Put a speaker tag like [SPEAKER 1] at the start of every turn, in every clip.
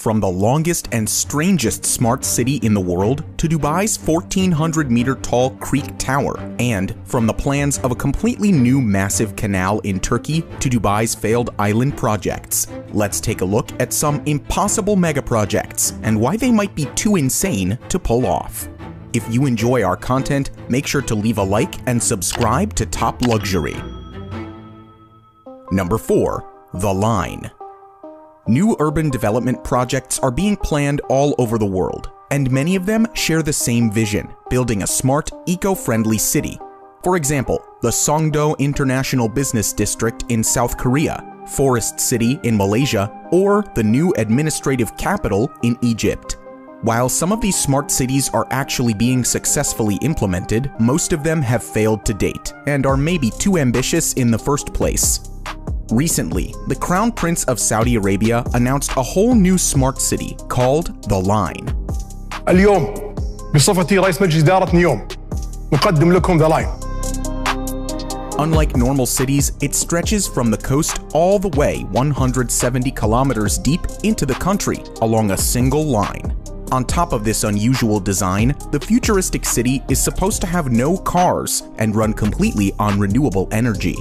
[SPEAKER 1] From the longest and strangest smart city in the world to Dubai's 1,400-meter tall Creek Tower, and from the plans of a completely new massive canal in Turkey to Dubai's failed island projects, let's take a look at some impossible mega projects and why they might be too insane to pull off. If you enjoy our content, make sure to leave a like and subscribe to Top Luxury. Number 4. The Line. New urban development projects are being planned all over the world, and many of them share the same vision, building a smart, eco-friendly city. For example, the Songdo International Business District in South Korea, Forest City in Malaysia, or the new administrative capital in Egypt. While some of these smart cities are actually being successfully implemented, most of them have failed to date, and are maybe too ambitious in the first place. Recently, the Crown Prince of Saudi Arabia announced a whole new smart city called The Line.
[SPEAKER 2] اليوم بصفتي رئيس مجلس إدارة نيوم نقدم لكم The Line.
[SPEAKER 1] Unlike normal cities, it stretches from the coast all the way 170 kilometers deep into the country along a single line. On top of this unusual design, the futuristic city is supposed to have no cars and run completely on renewable energy.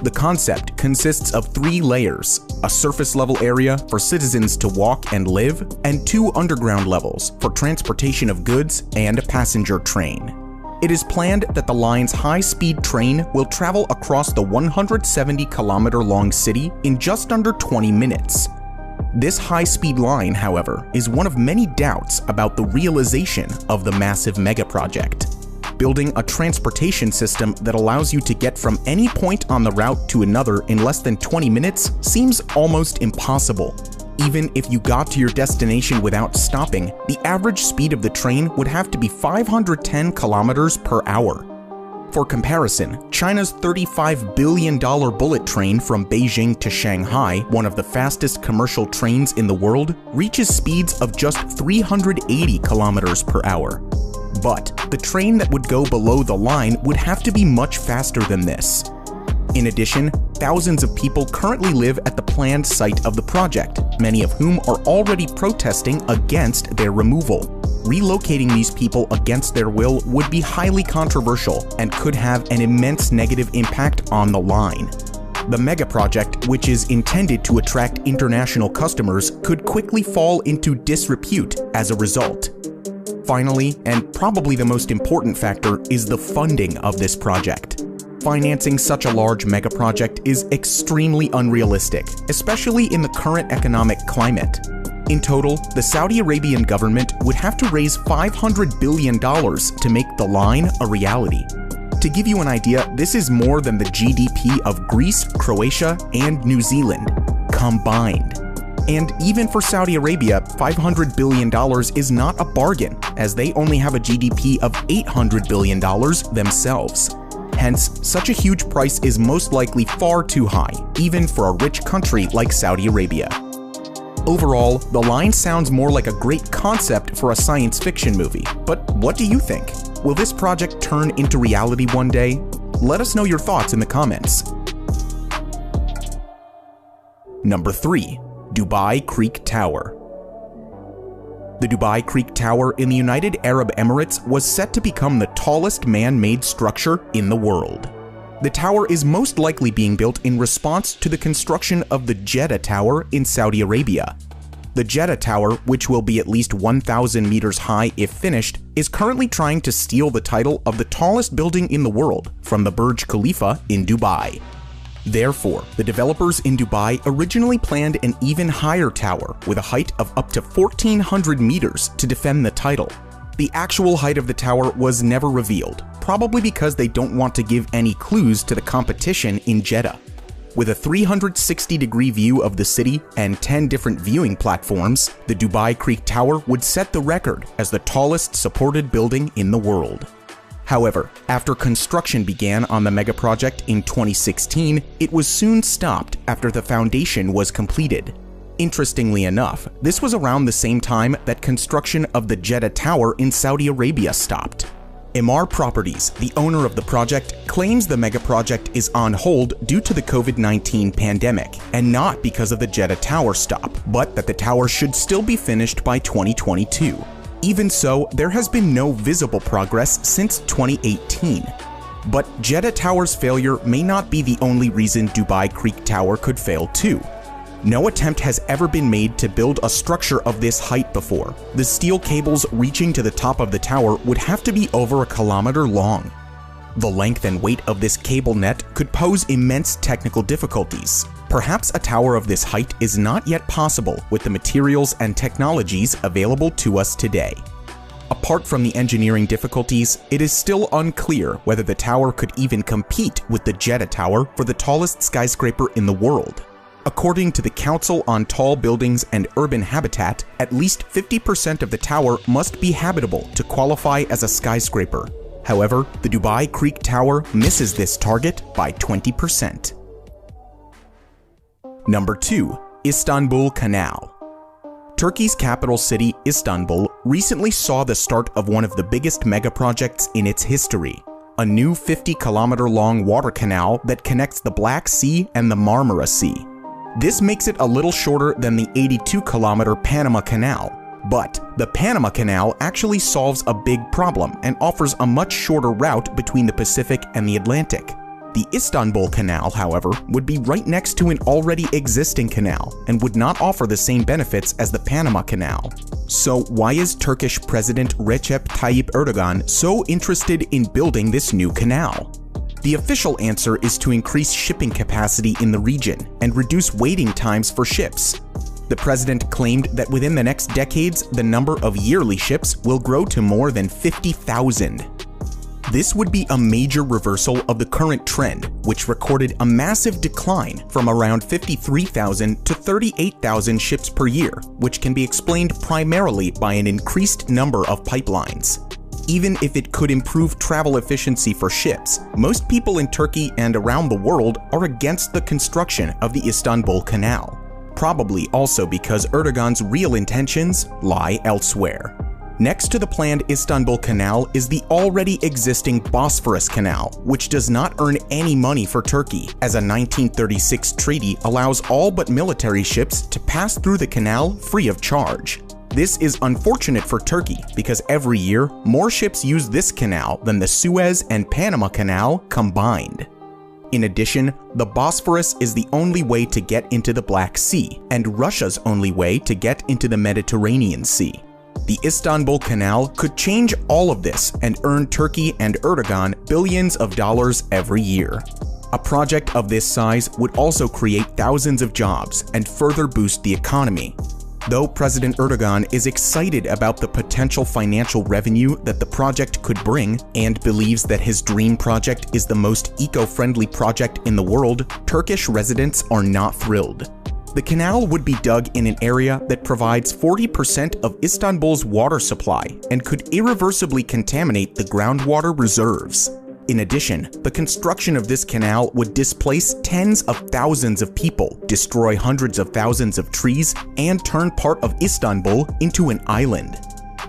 [SPEAKER 1] The concept consists of 3 layers: a surface-level area for citizens to walk and live, and 2 underground levels for transportation of goods and a passenger train. It is planned that the line's high-speed train will travel across the 170-kilometer-long city in just under 20 minutes. This high-speed line, however, is one of many doubts about the realization of the massive mega-project. Building a transportation system that allows you to get from any point on the route to another in less than 20 minutes seems almost impossible. Even if you got to your destination without stopping, the average speed of the train would have to be 510 kilometers per hour. For comparison, China's $35 billion bullet train from Beijing to Shanghai, one of the fastest commercial trains in the world, reaches speeds of just 380 kilometers per hour. But the train that would go below the line would have to be much faster than this. In addition, thousands of people currently live at the planned site of the project, many of whom are already protesting against their removal. Relocating these people against their will would be highly controversial and could have an immense negative impact on the line. The mega project, which is intended to attract international customers, could quickly fall into disrepute as a result. Finally, and probably the most important factor, is the funding of this project. Financing such a large mega project is extremely unrealistic, especially in the current economic climate. In total, the Saudi Arabian government would have to raise $500 billion to make the line a reality. To give you an idea, this is more than the GDP of Greece, Croatia, and New Zealand combined. And even for Saudi Arabia, $500 billion is not a bargain, as they only have a GDP of $800 billion themselves. Hence, such a huge price is most likely far too high, even for a rich country like Saudi Arabia. Overall, The Line sounds more like a great concept for a science fiction movie, but what do you think? Will this project turn into reality one day? Let us know your thoughts in the comments. Number 3. Dubai Creek Tower. The Dubai Creek Tower in the United Arab Emirates was set to become the tallest man-made structure in the world. The tower is most likely being built in response to the construction of the Jeddah Tower in Saudi Arabia. The Jeddah Tower, which will be at least 1,000 meters high if finished, is currently trying to steal the title of the tallest building in the world from the Burj Khalifa in Dubai. Therefore, the developers in Dubai originally planned an even higher tower with a height of up to 1,400 meters to defend the title. The actual height of the tower was never revealed, probably because they don't want to give any clues to the competition in Jeddah. With a 360-degree view of the city and 10 different viewing platforms, the Dubai Creek Tower would set the record as the tallest supported building in the world. However, after construction began on the mega project in 2016, it was soon stopped after the foundation was completed. Interestingly enough, this was around the same time that construction of the Jeddah Tower in Saudi Arabia stopped. Emaar Properties, the owner of the project, claims the mega project is on hold due to the COVID-19 pandemic, and not because of the Jeddah Tower stop, but that the tower should still be finished by 2022. Even so, there has been no visible progress since 2018. But Jeddah Tower's failure may not be the only reason Dubai Creek Tower could fail too. No attempt has ever been made to build a structure of this height before. The steel cables reaching to the top of the tower would have to be over 1 kilometer long. The length and weight of this cable net could pose immense technical difficulties. Perhaps a tower of this height is not yet possible with the materials and technologies available to us today. Apart from the engineering difficulties, it is still unclear whether the tower could even compete with the Jeddah Tower for the tallest skyscraper in the world. According to the Council on Tall Buildings and Urban Habitat, at least 50% of the tower must be habitable to qualify as a skyscraper. However, the Dubai Creek Tower misses this target by 20%. Number 2. Istanbul Canal. Turkey's capital city, Istanbul, recently saw the start of one of the biggest mega projects in its history. A new 50-kilometer-long water canal that connects the Black Sea and the Marmara Sea. This makes it a little shorter than the 82-kilometer Panama Canal. But the Panama Canal actually solves a big problem and offers a much shorter route between the Pacific and the Atlantic. The Istanbul Canal, however, would be right next to an already existing canal and would not offer the same benefits as the Panama Canal. So why is Turkish President Recep Tayyip Erdogan so interested in building this new canal? The official answer is to increase shipping capacity in the region and reduce waiting times for ships. The president claimed that within the next decades, the number of yearly ships will grow to more than 50,000. This would be a major reversal of the current trend, which recorded a massive decline from around 53,000 to 38,000 ships per year, which can be explained primarily by an increased number of pipelines. Even if it could improve travel efficiency for ships, most people in Turkey and around the world are against the construction of the Istanbul Canal. Probably also because Erdogan's real intentions lie elsewhere. Next to the planned Istanbul Canal is the already existing Bosphorus Canal, which does not earn any money for Turkey, as a 1936 treaty allows all but military ships to pass through the canal free of charge. This is unfortunate for Turkey because every year, more ships use this canal than the Suez and Panama Canal combined. In addition, the Bosphorus is the only way to get into the Black Sea, and Russia's only way to get into the Mediterranean Sea. The Istanbul Canal could change all of this and earn Turkey and Erdogan billions of dollars every year. A project of this size would also create thousands of jobs and further boost the economy. Though President Erdogan is excited about the potential financial revenue that the project could bring and believes that his dream project is the most eco-friendly project in the world, Turkish residents are not thrilled. The canal would be dug in an area that provides 40% of Istanbul's water supply and could irreversibly contaminate the groundwater reserves. In addition, the construction of this canal would displace tens of thousands of people, destroy hundreds of thousands of trees, and turn part of Istanbul into an island.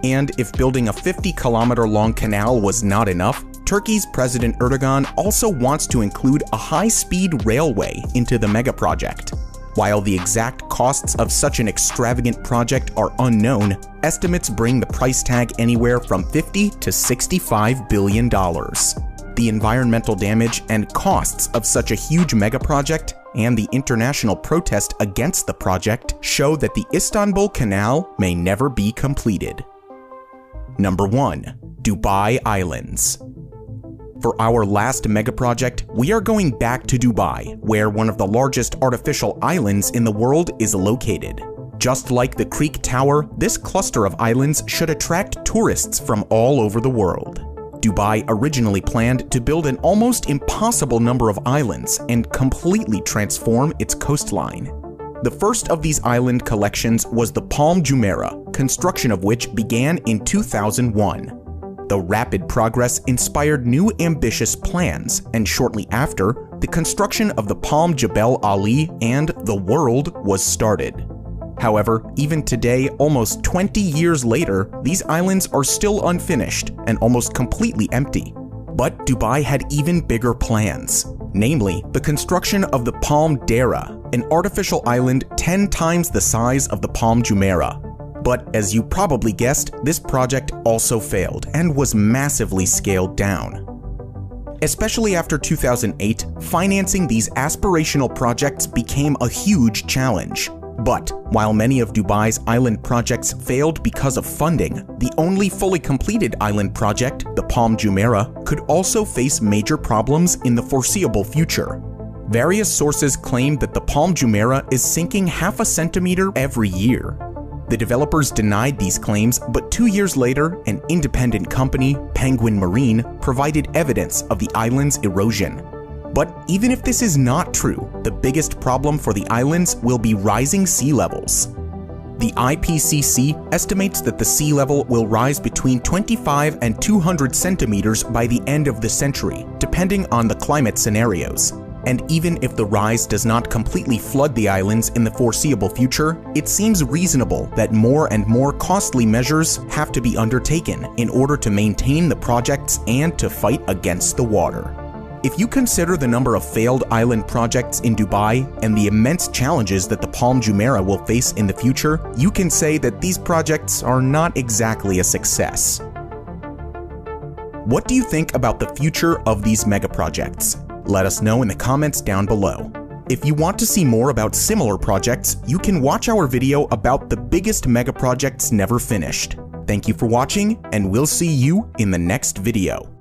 [SPEAKER 1] And if building a 50-kilometer-long canal was not enough, Turkey's President Erdogan also wants to include a high-speed railway into the mega-project. While the exact costs of such an extravagant project are unknown, estimates bring the price tag anywhere from $50 to $65 billion. The environmental damage and costs of such a huge mega project and the international protest against the project show that the Istanbul Canal may never be completed. Number 1. Dubai Islands. For our last mega project, we are going back to Dubai, where one of the largest artificial islands in the world is located. Just like the Creek Tower, this cluster of islands should attract tourists from all over the world. Dubai originally planned to build an almost impossible number of islands and completely transform its coastline. The first of these island collections was the Palm Jumeirah, construction of which began in 2001. The rapid progress inspired new ambitious plans, and shortly after, the construction of the Palm Jebel Ali and the World was started. However, even today, almost 20 years later, these islands are still unfinished and almost completely empty. But Dubai had even bigger plans, namely the construction of the Palm Dera, an artificial island 10 times the size of the Palm Jumeirah. But as you probably guessed, this project also failed and was massively scaled down. Especially after 2008, financing these aspirational projects became a huge challenge. But while many of Dubai's island projects failed because of funding, the only fully completed island project, the Palm Jumeirah, could also face major problems in the foreseeable future. Various sources claim that the Palm Jumeirah is sinking half a centimeter every year. The developers denied these claims, but 2 years later, an independent company, Penguin Marine, provided evidence of the island's erosion. But even if this is not true, the biggest problem for the islands will be rising sea levels. The IPCC estimates that the sea level will rise between 25 and 200 centimeters by the end of the century, depending on the climate scenarios. And even if the rise does not completely flood the islands in the foreseeable future, it seems reasonable that more and more costly measures have to be undertaken in order to maintain the projects and to fight against the water. If you consider the number of failed island projects in Dubai and the immense challenges that the Palm Jumeirah will face in the future, you can say that these projects are not exactly a success. What do you think about the future of these mega projects? Let us know in the comments down below. If you want to see more about similar projects, you can watch our video about the biggest mega projects never finished. Thank you for watching, and we'll see you in the next video.